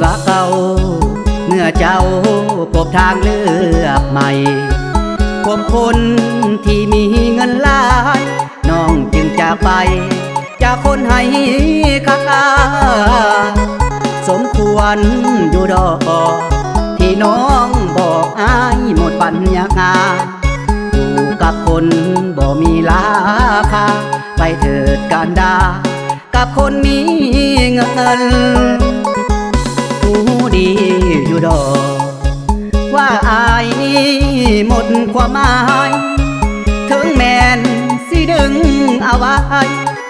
ว่าเก่าเมื่อเจ้าพบทางเลือกใหม่พบคนที่มีเงินหลายน้องจึงจากไปจากคนให้ค่าสมควรอยู่ดอกที่น้องบอกอายหมดปัญญาอยู่กับคนบ่มีราคาไปเถิดการดากับคนมีเงินหูดีอยู่ดอกว่าอายนี้หมดความหมายถึงแม่นสิดึงเอาไว้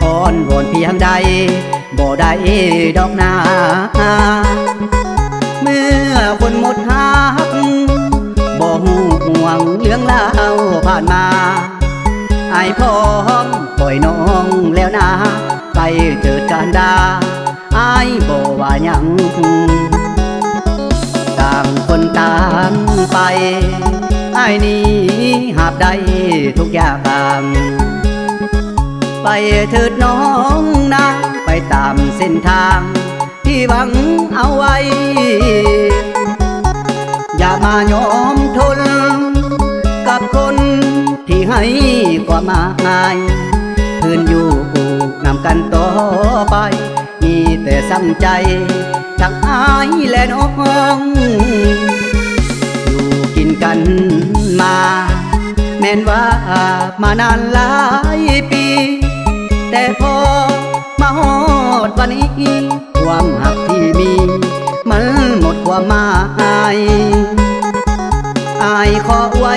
อ่อนวอนเพียงใดบ่ได้ดอกนาเมื่อคนหมดหักบ่ห่วงเรื่องราวผ่านมาอายพร้อมปล่อยน้องแล้วนะไปเถิดการดาอายบ่ว่าหยังต่างคนต่างไปอายนี้หาบได้ทุกอย่างไปเถิดน้องนะไปตามเส้นทางที่หวังเอาไว้อย่ามายอมทนกับคนที่ให้ความหมายคืนอยู่นำกันต่อไปมีแต่ซ้ำใจทั้งอายและน้องอยู่กินกันมาแม้นว่ามานานหลายปีแต่พอมาฮอดวันนี้ความหักที่มีมันหมดความหมายอายขอไว้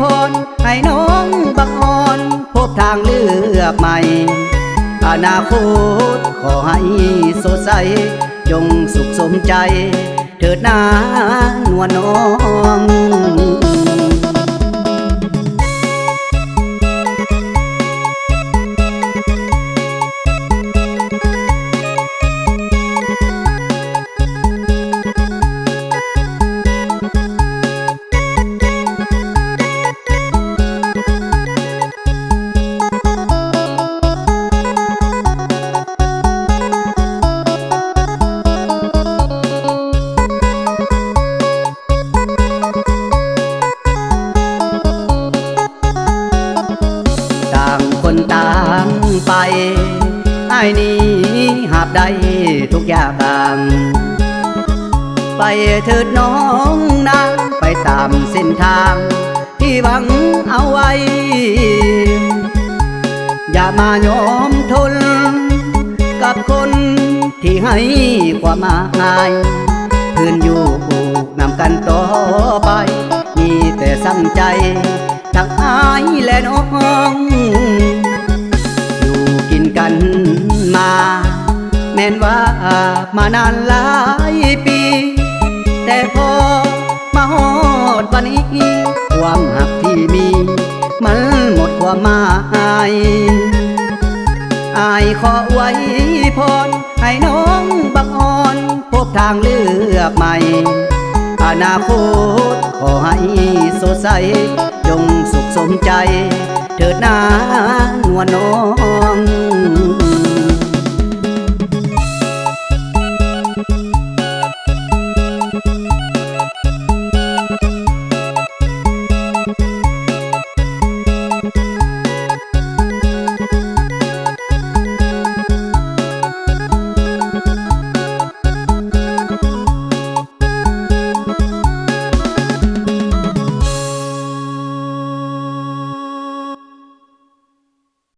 พรให้น้องบังอ่อนพบทางเลือกใหม่อนาคตขอให้สดใสจงสุขสมใจเถิดนานวลน้องคนต่างไปอายนี้หาบได้ทุกอย่างไปเถิดน้องนะไปตามเส้นทางที่หวังเอาไว้อย่ามายอมทนกับคนที่ให้ความหมายคืนอยู่นำกันต่อไปมีแต่ซ้ำใจทั้งอายและน้องอยู่กินกันมาแม้นว่ามานานหลายปีแต่พอมาฮอดวันนี้ความหักที่มีมันหมดความหมายอายขอไว้พรให้น้องบังอ่อนพบทางเลือกใหม่อนาคตขอให้สดใสจงสุขสมใจเถิดนานวลน้อง